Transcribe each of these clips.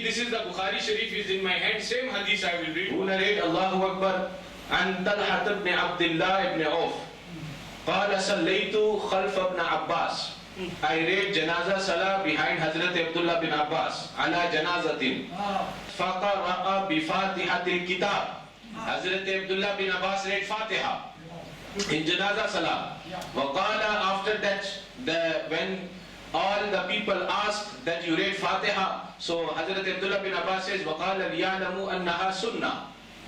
This is the Bukhari Sharif is in my hand. Same hadith I will read. Who narrate Allahu Akbar and Talhat ibn Abdullah ibn Auf. قال صليت خلف ابن عباس. I read Janaza Salah behind Hazrat Abdullah bin Abbas. على جنازة. فقرأ بفاتحة الكتاب. Hazrat Abdullah bin Abbas read Fatiha in Janaza Salah. وقال after that when all the people asked that you read Fatiha, so Hazrat Abdullah bin Abbas says وقال ليعلموا أنها سنة.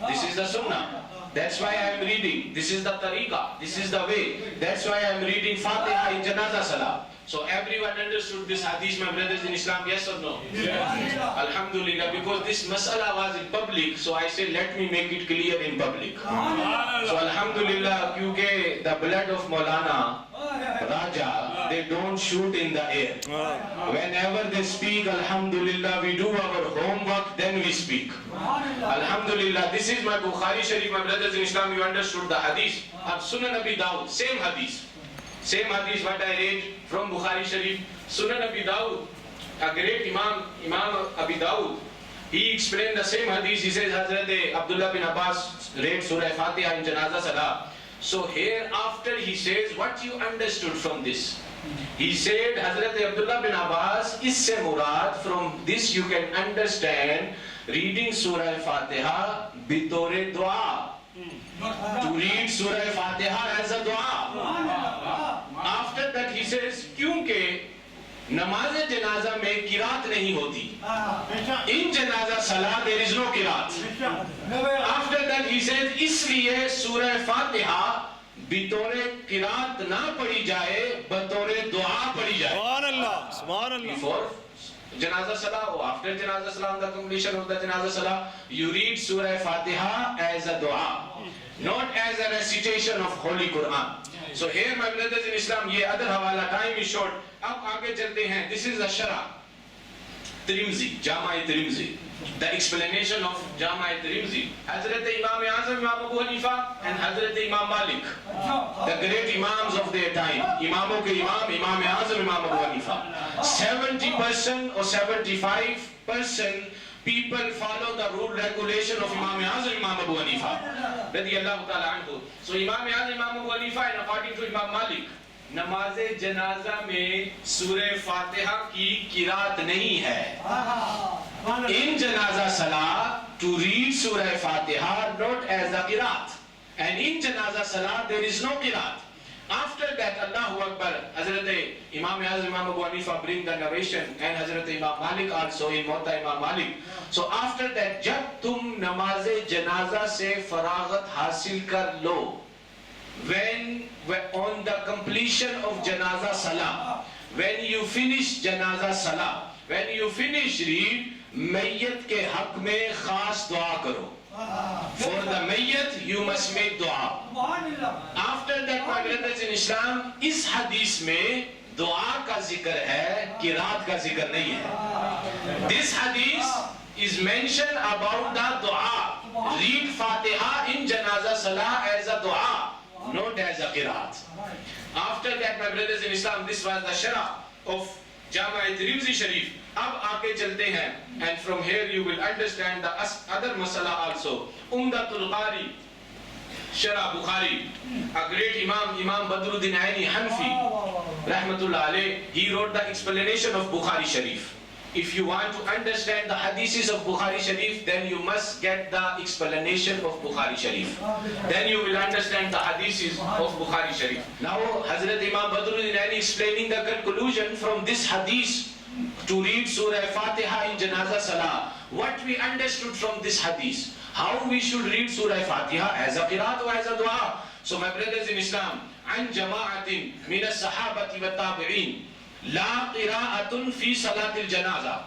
This is the sunnah. That's why I am reading. This is the tariqah. This is the way. That's why I am reading Fatiha in Janaza Salah. So everyone understood this hadith, my brothers in Islam, yes or no? Yes. Alhamdulillah, because this masala was in public, so I said let me make it clear in public. So Alhamdulillah, because the blood of Maulana Raja, they don't shoot in the air. Whenever they speak, Alhamdulillah, we do our homework, then we speak. Alhamdulillah, this is my Bukhari Sharif, my brothers in Islam, you understood the hadith of Sunan Abi Dawud, same hadith. Same hadith what I read from Bukhari Sharif. Sunan Abi Dawud, a great Imam Abi Dawud, he explained the same hadith. He says Hazrat Abdullah bin Abbas read Surah Fatiha in Janaza Salah. So here after he says what you understood from this. He said Hazrat Abdullah bin Abbas, isse murad, from this you can understand reading Surah Fatiha bitore dua. To read Surah Fatiha as a dua. After that he says, क्योंकि नमाज जनाजा में किरात नहीं होती. In जनाजा salah there is no Kirat. After that he says, इसलिए सूरह फातिहा बितौरे किरात ना पढ़ी जाए, बतौरे दुआ पढ़ी जाए. Subhan Allah, Subhan Allah. Before Janaza Salah or after Janaza Salah, on the completion of the Janaza Salah, you read Surah Fatiha as a dua, not as a recitation of Holy Quran. So here my brothers in Islam, ye other hawala, time is short. Ab aage chalte hain. This is a Shara Tirmizi, Jama' Tirmizi. The explanation of Jama' Tirmizi. Hazrat Imam Azam, Imam Abu Hanifa and Hazrat Imam Malik, the great Imams of their time. Imamo ke Imam, Imam Azam, Imam Abu Hanifa. 70% or 75% people follow the rule regulation of Imam Azam, Imam Abu Hanifa. Radiyallahu ta'ala anhu. So Imam Azam, Imam Abu Hanifa, and according to Imam Malik, नमाज़े जनाजा में सूरह फातिहा की किरात नहीं है. In जनाजा salah to read surah Fatiha not as a kirat, and in janaza salah there is no kirat. After that, Allahu Akbar, Hazrat Imam Azam, Imam Abu Hanifa bring the narration, and Hazrat Imam Malik also in Muwatta Imam Malik. So after that, जब तुम नमाज़े जनाजा से फरागत हासिल कर लो, when on the completion of janaza salah, when you finish janaza salah, when you finish read, mayyat ke haq mein khas dua karo. For the mayyat you must make dua. After that, my brothers in Islam, is hadith mein dua ka zikr hai, kirat ka zikr nahi hai. This hadith is mentioned about the dua. Read Fatiha in janaza salah as a dua, not as a qiraat. After that, my brothers in Islam, this was the Shara of Jama' Tirmizi Sharif. Ab aake chalte hain, and from here you will understand the other masala also. Umdatul Qari, Shara Bukhari, a great Imam, Imam Badruddin Aini Hanfi, Rahmatullah alayh, he wrote the explanation of Bukhari Sharif. If you want to understand the hadiths of Bukhari Sharif, then you must get the explanation of Bukhari Sharif. Then you will understand the hadiths of Bukhari Sharif. Now, Hazrat Imam Badruddin Aini explaining the conclusion from this hadith to read Surah Fatiha in Janaza Salah. What we understood from this hadith, how we should read Surah Fatiha as a qiraat or as a dua. So my brothers in Islam, an jama'atin min as-sahabati wa tabi'in, La qira'atun fi salatil janaza.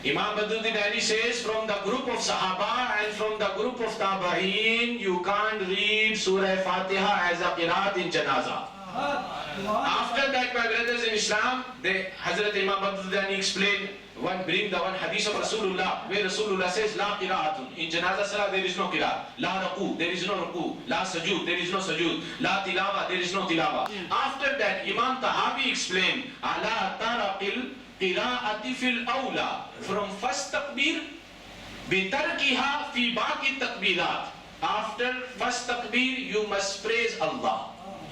Imam Badruddin Aini says, from the group of Sahaba and from the group of Tabi'in, you can't read Surah Fatiha as a qira'at in janaza. After that, my brothers in Islam, Hazrat Imam Badruddin Aini explained, bring the one hadith of Rasulullah, where Rasulullah says, La qira'atun. In janaza salah there is no qira'at. La raku, there is no raku. La sajud, there is no sajud. La tilawa, there is no tilawa. After that, Imam Tahawi explained, Ala taraqil qira'ati fil awla, from first takbir, bitarkiha fi baqi takbirat. After first takbir, you must praise Allah.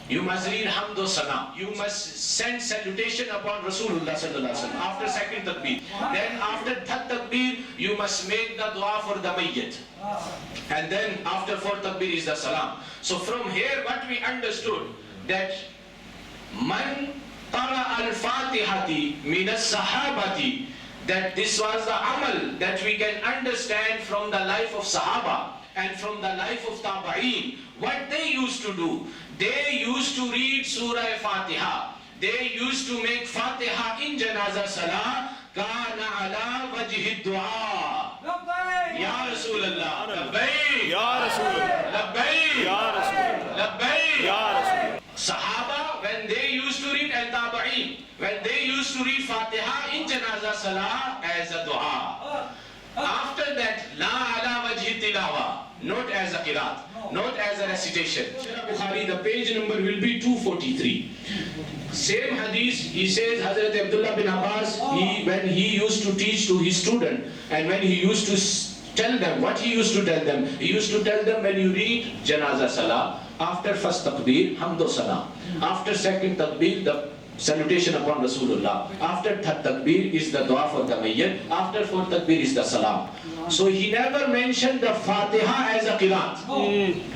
You must read hamd sana. You must send salutation upon Rasulullah sallallahu alaihi wasallam. After second takbir, then after third takbir, you must make the dua for the mayyit. And then after fourth takbir is the salam. So from here, what we understood that man qara al-fatihati min as-sahabati, that this was the amal that we can understand from the life of Sahaba and from the life of Tabi'een. What they used to do, they used to read Surah Fatiha. They used to make Fatiha in Janazah Salah. Kana ala wajhi dua. Ya Rasulullah. Labbaik. Ya Rasulullah. Labbaik. Ya Rasulullah. Labbaik. Ya Rasulullah. Sahaba, when they used to read, and Tabi'een, when they used to read Fatiha in Janazah Salah as a dua. After that, la ala wajhi tilawa, not as a qiraat, not as a recitation. Bukhari, the page number will be 243. Same hadith, he says, Hazrat Abdullah bin Abbas, when he used to teach to his student, and when he used to tell them, what he used to tell them? He used to tell them, when you read Janazah Salah, after first takbir, hamd salam. After second takbir, the salutation upon Rasulullah. After third takbir is the dua for the mayyit. After fourth takbir is the salam. So he never mentioned the Fatiha as a qiraat,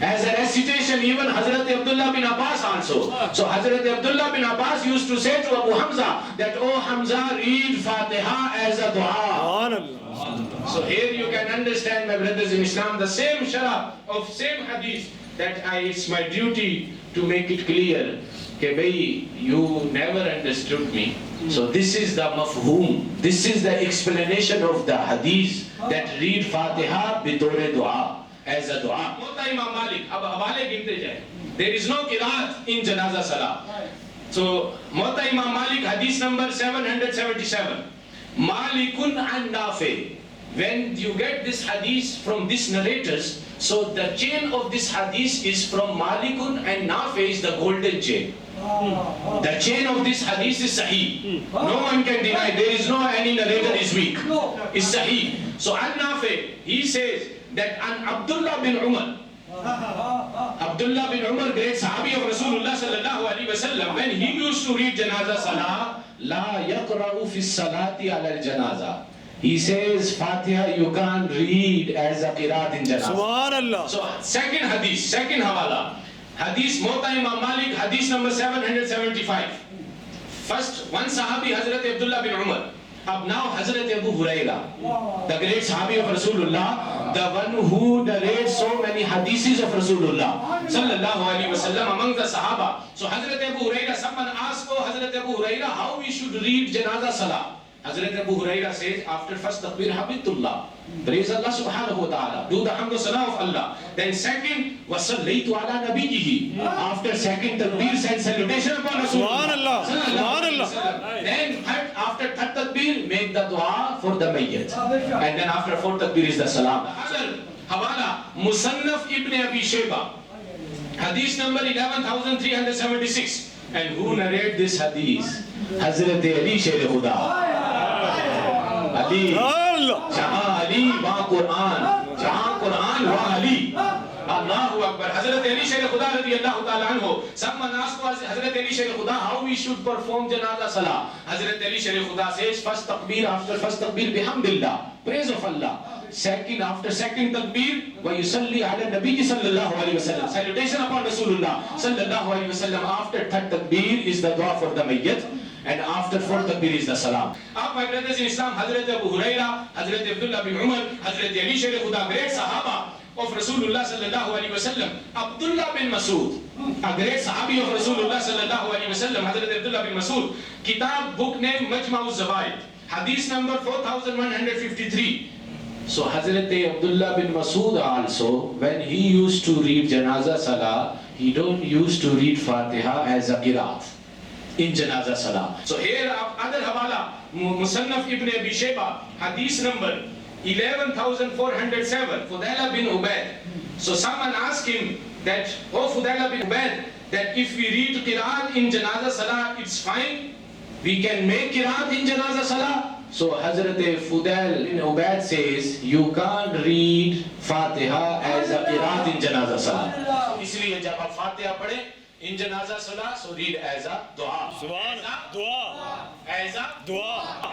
as a recitation. Even Hazrat Abdullah bin Abbas also. So Hazrat Abdullah bin Abbas used to say to Abu Hamza that, oh Hamza, read Fatiha as a dua. So here you can understand, my brothers in Islam, the same sharah of same hadith, that it's my duty to make it clear. Okay, bhai, you never understood me. So this is the mafhum. This is the explanation of the hadith, that read Fatiha bitore dua, as a dua. Mota Imam Malik, ab hawale ginte jaye. There is no qiraat in Janazah Salah. So Mota Imam Malik, hadith number 777. Malikun an Nafi. When you get this hadith from these narrators, so the chain of this hadith is from Malikun, and Nafi is the golden chain. The chain of this hadith is sahih. No one can deny. There is no any narrator is weak. It's sahih. So An-Nafi, he says that an Abdullah bin Umar, Abdullah bin Umar, great sahabi of Rasulullah sallallahu alaihi wasallam, when he used to read Janazah Salah, la yaqra'u fi salati ala al-janazah. He says Fatiha you can't read as a qiraat in Janazah. Subhanallah. So second hadith, second hawala. Hadith Mota Imam Malik, hadith number 775. First, one sahabi, Hazrat Abdullah bin Umar. Now Hazrat Abu Huraira, the great sahabi of Rasulullah, the one who narrates so many hadiths of Rasulullah sallallahu alaihi wasallam among the Sahaba. So Hazrat Abu Huraira, someone asked, oh Hazrat Abu Huraira, how we should read Janazah Salah? Hazrat Abu Huraira says, after first takbir, Habibullah, praise Allah subhanahu wa ta'ala, do the hamd salah of Allah. Then second, wasallaytu ala nabiyyihi. After second takbir, send salutation upon Rasulullah. Subhanallah. Then third, after third takbir, make the dua for the mayyit. And then after fourth takbir is the salam. Other hawala, Musannaf ibn Abi Shayba, hadith number 11,376. And who narrate this hadith? Hazrat Ali Sher Khuda. Ali, Jahan Ali wa Quran, Jahan Quran wa Ali. Allahu Akbar. Hazrat Ali Sher Khuda radiyallahu ta'ala anhu. Someone asked Hazrat Ali Sher Khuda how we should perform Janazah Salah. Hazrat Ali Sher Khuda says, first takbir, after first takbir, bihamdillah, praise of Allah. Second, after second takbir, wa yusalli ala nabiyyi sallallahu alaihi wasallam, salutation upon Rasulullah sallallahu alaihi wasallam. After third takbir is the dua for the mayyit. And after fourth takbir is the salam. My brothers in Islam, Hazrat Abu Huraira, Hazrat Abdullah bin Umar, Hazrat Ali Sher Khuda, great Sahaba of Rasulullah sallallahu alaihi wasallam. Abdullah bin Masud, a great Sahabi of Rasulullah sallallahu alaihi wasallam, Hazrat Abdullah bin Masud. Kitab, book name Majma'u Zawaid, hadith number 4153. So Hazrat Abdullah bin Masud also, when he used to read Janazah Salah, he don't used to read Fatiha as a qiraat in Janazah Salah. So here other hawala, Musannaf ibn Abi Shayba, hadith number 11,407, Fudayla bin Ubaid. So someone asked him that, oh Fudayla bin Ubaid, that if we read Qira'at in Janazah Salah, it's fine. we can make qiraat in janazah salah. So Hazrat Fudail bin Ubayd says you can't read Fatiha as a qiraat in janazah salah. इसलिए जब आप फातिहा पढ़े in janazah salah, so read as a dua. सुभान दुआ As a दुआ